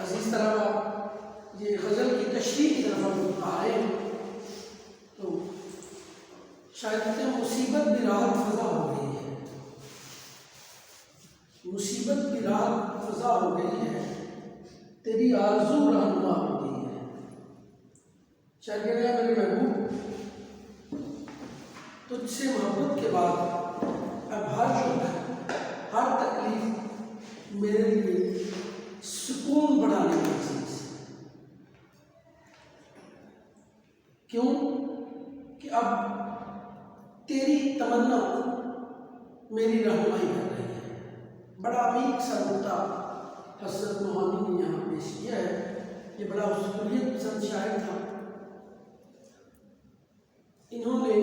عزیز طلبہ، یہ غزل کی تشریح کی طرف ہم آ رہے ہیں تو شاید کہتے ہیں مصیبت بھی راحت فضا ہو گئی ہے، مصیبت کی راحت فضا ہو گئی ہے، تیری آرزو رہنما ہو گئی ہے۔ شاید کہتے ہیں میرے محبوب، تجھ سے محبت کے بعد اب ہر شوق ہر تکلیف میرے لیے سکون بڑھانے کی چیز ہے۔ کیوں کہ اب تیری تمنا میری رہنمائی کر رہی ہے۔ بڑا عمیق سا نقطہ حضرت موہانی نے یہاں پیش کیا ہے۔ یہ بڑا اصولیت پسند شاعر تھا۔ انہوں نے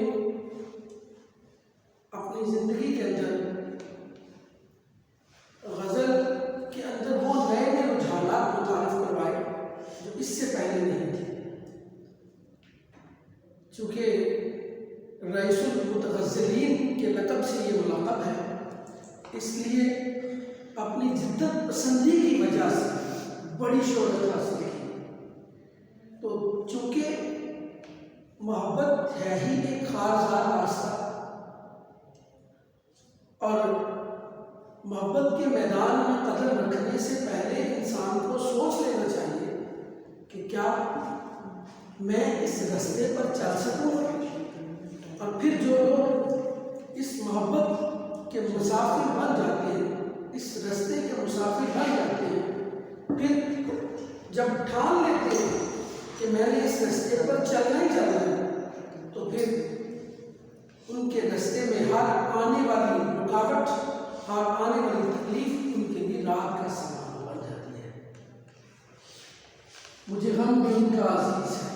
اپنی زندگی کے اندر غزل کے اندر وہ نئے نئے رجحانات متعارف کروائے جو اس سے پہلے نہیں تھے۔ چونکہ رئیس المتغزلین کے لقب سے یہ ملقب ہے، اس لیے اپنی جدت پسندی کی وجہ سے بڑی شہرت حاصل کی۔ تو چونکہ محبت ہے ہی ایک خارزار راستہ، اور محبت کے میدان میں قدم رکھنے سے پہلے انسان کو سوچ لینا چاہیے کہ کیا میں اس راستے پر چل سکوں گا، اور پھر جو لوگ اس محبت کے مسافر بن جاتے ہیں، اس راستے کے مسافر بن جاتے ہیں، پھر جب ٹھان لیتے ہیں کہ میں نے اس راستے پر چلنا ہی چلنا ہے، تو پھر ان کے راستے میں ہر آنے والی رکاوٹ، ہر آنے والی تکلیف ان کے لیے راحت کا سامان بن جاتی ہے۔ مجھے غم بھی ان کا عزیز ہے،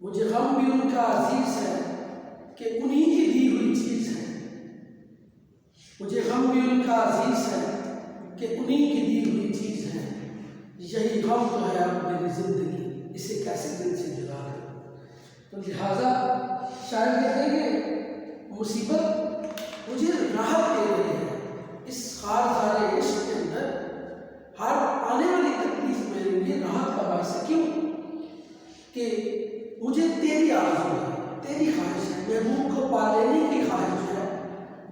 مجھے غم بھی ان کا عزیز ہے کہ انہی کی دی ہوئی چیز ہے۔ مجھے غم بھی ان کا عزیز ہے کہ انہی کی دی ہوئی چیز ہے۔ یہی غم تو ہے اب میری زندگی، اسے کیسے دل سے جدا کروں۔ تو لہٰذا شاید کہتے ہیں کہ مصیبت مجھے راحت دے رہی ہے، اس خارزار عشق کے اندر ہر آنے والی تکلیف میرے لیے راحت کا باعث ہے۔ کیوں کہ مجھے تیری آرزو ہے، تیری خواہش ہے، محبوب کو پا لینے کی خواہش ہے،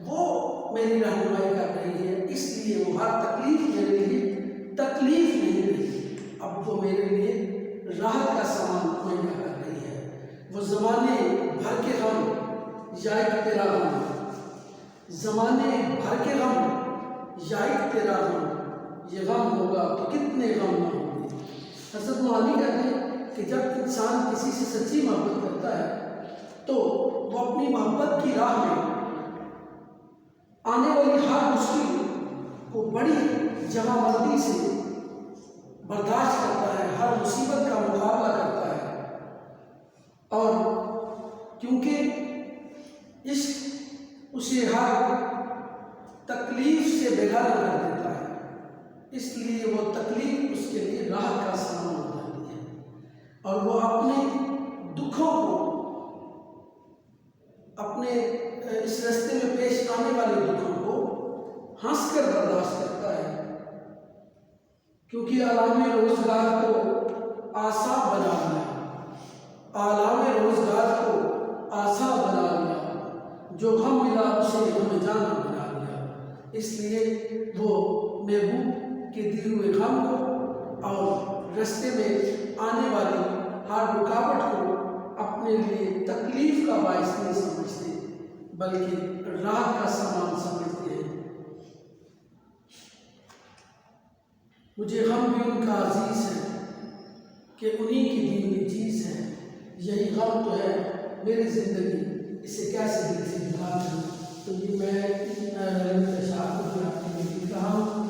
وہ میری رہنمائی کر رہی ہے، اس لیے وہ ہر تکلیف میرے لیے تکلیف نہیں رہی، اب وہ میرے لیے راحت کا سامان مہیا کر رہی ہے۔ وہ زمانے بھر کے غم یا ایک تیرا غم، زمانے بھر کے غم یا ایک تیرا غم، یہ غم ہوگا تو کتنے غم نہ ہوں گے۔ حضرت موہانی کہتے ہیں کہ جب انسان کسی سے سچی محبت کرتا ہے تو وہ اپنی محبت کی راہ میں آنے والی ہر مشکل کو بڑی جمع بندی سے برداشت کرتا ہے، ہر مصیبت کا مقابلہ کرتا ہے، اور کیونکہ عشق اسے ہر تکلیف سے بیگانہ کر دیتا ہے، اس لیے وہ تکلیف اس کے لیے راحت کا سامان ہو جاتی ہے، اور وہ اپنے دکھوں کو، اپنے اس راستے میں پیش آنے والے دکھوں کو ہنس کر برداشت کرتا ہے، کیونکہ عالم روزگار کو آسان بنا لیا، عالم روزگار کو آسان بنا لیا، جو غم ملا اسے غم جانا بنا لیا، اس لیے وہ محبوب کے دیے ہوئے غم کو اور راستے میں آنے والی ہر رکاوٹ کو اپنے لیے تکلیف کا باعث نہیں سمجھتے بلکہ راحت کا سامان سمجھتے ہیں۔ مجھے غم بھی ان کا عزیز ہے کہ انہی کی دی ہوئی چیز ہے، یہی غم تو ہے میری زندگی، اسے کیسے دل سے جدا کروں۔ تو یہ میں اشعار کو آپ کے لیے لکھ رہا ہوں۔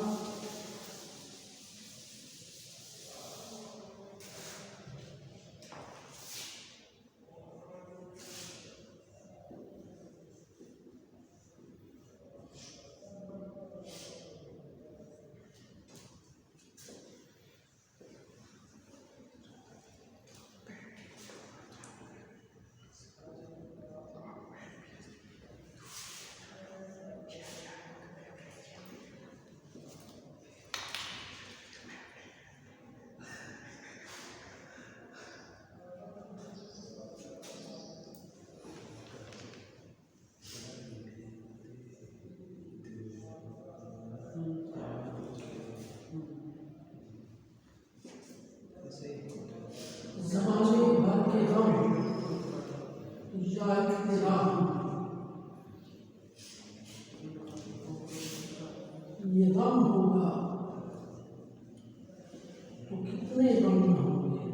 کتنے بندی ہوں گے؟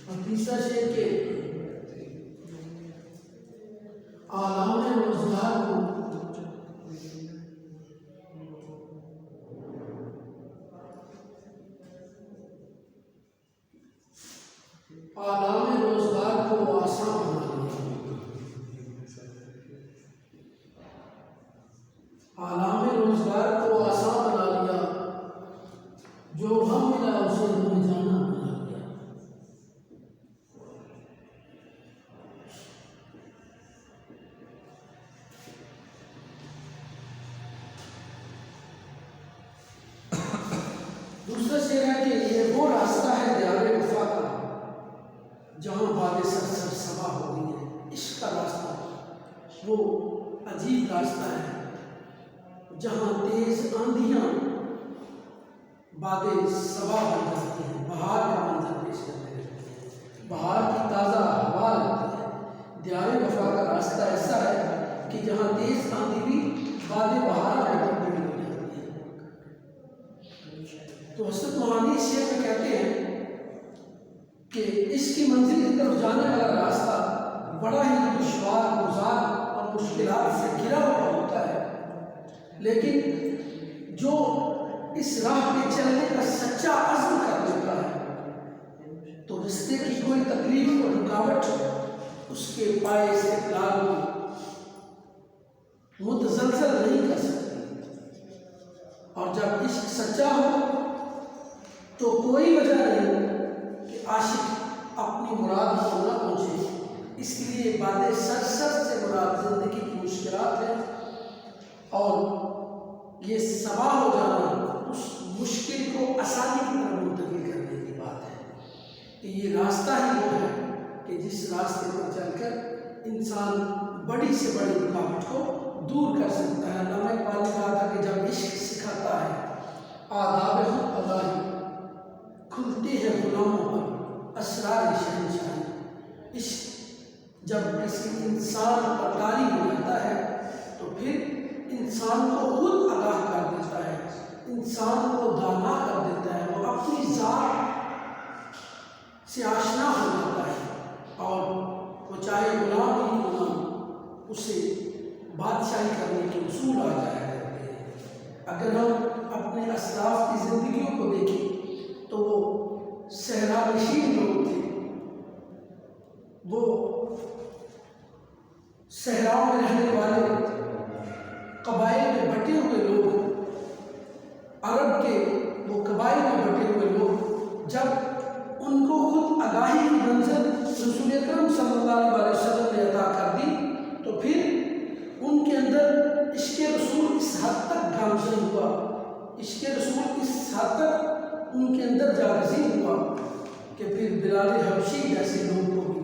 اور تیسرا شعر کہ آلام روزگار کو آلام روزگار کو آسان بنا دیا، آلام روزگار کو آسان بنا دیا، جو غم ملا اسے غم جانا بنا دیا۔ دوسرا شعر ہے کہ یہ وہ راستہ ہے دیار وفا کا جہاں بادیں سر سر سبا ہو گئی ہے۔ عشق کا راستہ وہ عجیب راستہ ہے جہاں تیز آندھیاں بادیں سبا بن جاتی ہیں، بہار کا منظر پیش کرنے لگتی ہیں، بہار کی تازہ ہوا لگتی ہے۔ دیار وفا کا راستہ ایسا ہے کہ جہاں تیز آندھی بھی بادیں بہار میں تبدیل ہو جاتی ہیں۔ تو حضرت موہانی اس شعر میں کہتے ہیں کہ اس کی منزل کی طرف جانے والا راستہ بڑا ہی دشوار، گزار اور مشکلات سے گھرا ہوا ہوتا ہے، لیکن جو اس راہ پہ چلنے کا سچا عزم کر لیتا ہے تو رستے کی کوئی تکلیف اور رکاوٹ اس کے پائے استقلال کو متزلزل نہیں کر سکتی۔ اور جب عشق سچا ہو تو کوئی وجہ نہیں کہ عاشق اپنی مراد کو نہ پہنچے۔ اس لیے باتیں سر سر سے مراد زندگی کی مشکلات ہیں، اور یہ سبا ہو جانا اس مشکل کو آسانی کی طرف منتقل کرنے کی بات ہے۔ کہ یہ راستہ ہی وہ ہے کہ جس راستے پر چل کر انسان بڑی سے بڑی رکاوٹ کو دور کر سکتا ہے۔ علامہ اقبال نے کہا تھا کہ جب عشق سکھاتا ہے آداب خود اللہ کھلتے ہیں غلاموں پر اسرار شہنشاہی۔ عشق جب کسی انسان پر طاری ہو جاتا ہے تو پھر انسان کو خود آگاہ کر دیتا ہے، انسان کو دانا کر دیتا ہے، وہ اپنی ذات سے آشنا ہو جاتا ہے، اور وہ چاہے غلام ہی کیوں نہ اسے بادشاہی کرنے کے اصول آ جایا کرتے ہیں۔ اگر ہم اپنے اسلاف کی زندگیوں کو دیکھیں تو وہ صحرا نشین لوگ تھے، وہ صحراؤں میں رہنے والے قبائل میں بٹے ہوئے لوگ، عرب کے وہ قبائل میں بٹے ہوئے لوگ جب ان کو خود آگاہی کی منزل رسول اکرم صلی اللہ علیہ وسلم نے عطا کر دی تو پھر ان کے اندر عشق رسول اس حد تک گامزن ہوا، عشق رسول اس حد تک ان کے اندر جاگزین ہوا کہ پھر بلال حبشی جیسے لوگ کو بھی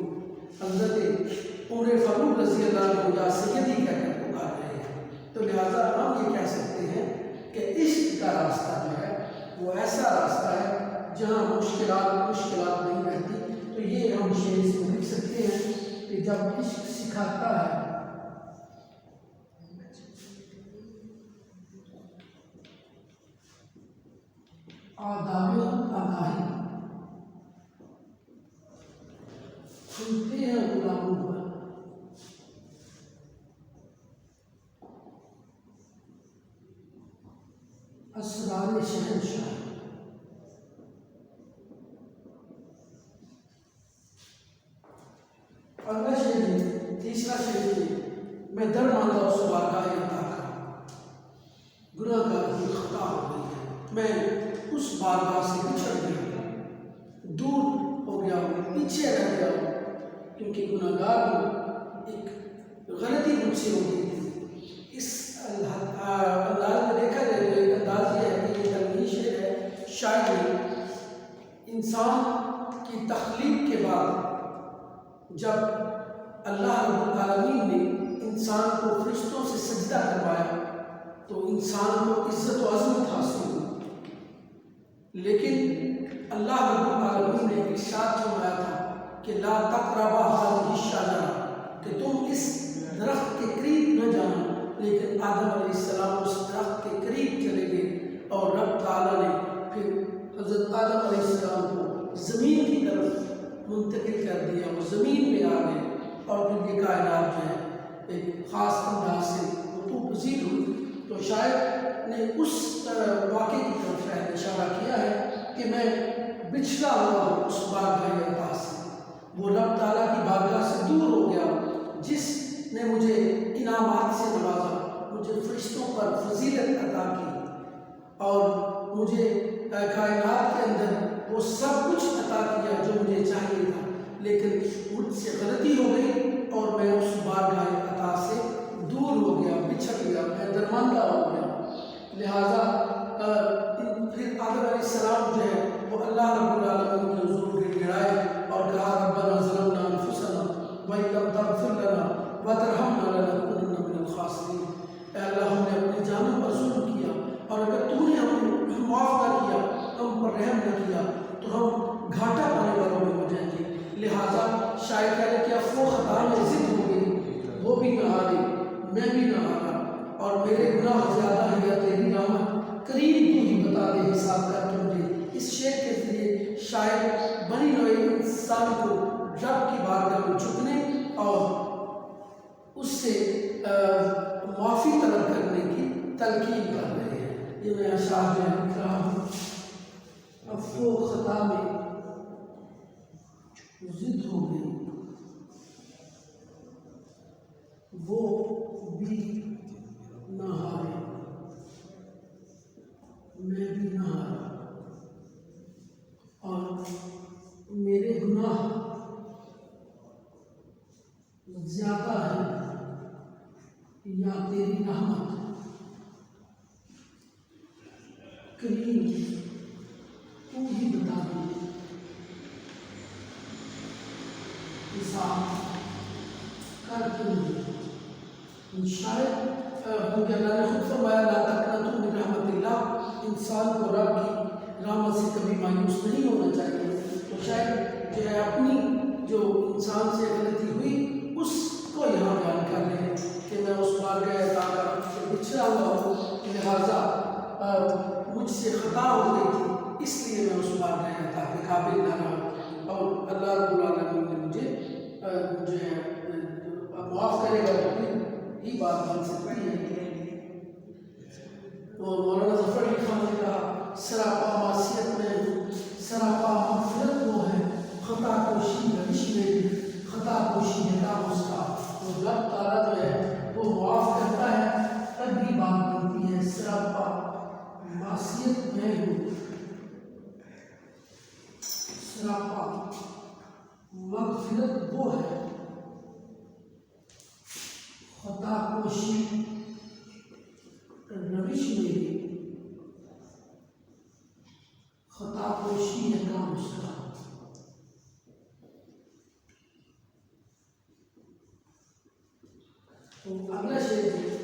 حضرت عمر فاروق رضی اللہ عنہ یا سیدی کہہ کر پکار رہے ہیں۔ تو لہٰذا ہم یہ کہہ سکتے ہیں کہ عشق کا راستہ جو ہے وہ ایسا راستہ ہے جہاں مشکلات نہیں رہتی۔ تو یہ ہم شعر سے لکھ سکتے ہیں کہ جب عشق سکھاتا ہے آداب آگاہی کھلتے ہیں غلاموں پر اسرار شہنشاہ۔ اگلا شعر ہے تیسرا شعر ہے میں در ماندہ اس بارگاہ عطا کا، گناہ گار کی خطا ہو گئی ہے، میں اس بارگاہ سے بچھڑ گیا، دور ہو گیا ہوں، پیچھے رہ گیا ہوں، کیونکہ گناہ گار ہوں، ایک غلطی مجھ سے ہو گئی تھی۔ اس انداز میں دیکھا جائے تو ایک انداز یہ ہے کہ یہ تلمین شعر ہے، شاید انسان کی تخلیق کے بعد جب اللہ رب العالمین نے انسان کو فرشتوں سے سجدہ کروایا تو انسان کو عزت و عظمت حاصل ہوئی، لیکن اللہ رب العالمین نے ارشاد فرمایا تھا کہ لا تقربا هذه الشجرة، کہ تم اس درخت کے قریب نہ جانا، لیکن آدم علیہ السلام اس درخت منتقل کر دیا، وہ زمین میں آ گئے، اور پھر یہ کائنات جو ہے ایک خاص انداز سے وقوع پذیر ہوئی۔ تو شاعر نے اس واقعے کی طرف اشارہ کیا ہے کہ میں بچھڑا ہوا ہوں اس بارگاہ عطا سے، وہ رب تعالیٰ کی بارگاہ سے دور ہو گیا جس نے مجھے انعامات سے نوازا، مجھے فرشتوں پر فضیلت عطا کی، اور مجھے کائنات کے اندر وہ سب کچھ عطا کیا جو مجھے چاہیے تھا، لیکن مجھ سے غلطی ہو گئی اور میں اس بارگاہ عطا سے دور ہو گیا، بچھڑ گیا، میں درماندہ ہو گیا۔ لہٰذا پھر آدم علیہ السلام جو ہے وہ اللہ رب العالمین کے حضور گڑ گڑائے اور کہا ربنا ظلمنا انفسنا وإن لم تغفر لنا وترحمنا لنكونن من الخاسرین، اے اللہ ہم نے اپنی جانوں پر ظلم کیا، اور اگر تو نے ہمیں معاف نہ کیا، ہم پر رحم نہ کیا، تو ہم گھاٹا پانے والوں میں ہو جائیں گے۔ لہٰذا شاید کہنے کہ اب وہ خطا میں ضد ہو گئی، وہ بھی نہ ہاری، میں بھی نہ ہارا، اور میرے گناہ زیادہ ہیں یا تیری رحمت کریم، تو ہی بتا دے حساب کر کے مجھے۔ اس شعر کے ذریعے شاید بنی نوع انسان کو رب کی بارگاہ میں جھکنے اور اس سے معافی طلب کرنے کی تلقین کر رہے ہیں۔ یہ میں اشعار میں لکھ رہا ہوں، اب وہ خطا میں ضد ہو گئی، وہ بھی نہ ہارے، میں بھی نہ ہارا، اور میرے گناہ زیادہ ہیں یا تیری رحمت کریم، تو ہی بتا دے حساب کر کے مجھے۔ شاید کیونکہ اللہ نے خود فرمایا لا تقنطوا من رحمت اللہ، انسان کو رب کی رحمت سے کبھی مایوس نہیں ہونا چاہیے۔ تو شاید جو ہے اپنی جو انسان سے غلطی ہوئی اس کو یہاں بیان کر رہے ہیں کہ میں اس بارگاہ عطا سے بچھڑا ہوا ہوں، لہٰذا مجھ سے خطا ہو گئی تھی، اس لیے میں اس بارگاہ عطا کے قابل نہ رہا، اور اللہ رب العالمین نے مجھے جو ہے معاف کرے گا، تو پھر ہی بات بن سکتی ہے۔ تو مولانا ظفر علی خان نے کہا سراپا معصیت میں ہوں، سراپا مغفرت وہ ہے، خطا کوشی روش میری، خطا کوشی ہے کام اس کا۔ تو رب تعالیٰ جو ہے وہ معاف کرتا ہے، تب بھی بات بنتی ہے سراپا معصیت میں ہوں، سراپا مغفرت وہ ہے، خطا کوشی روش میری، خطا کوشی ہے کام اس کا۔ تو اگلا شعر ہے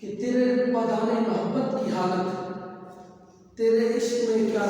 کہ تیرے پادان محبت کی حالت، تیرے عشق میں کیا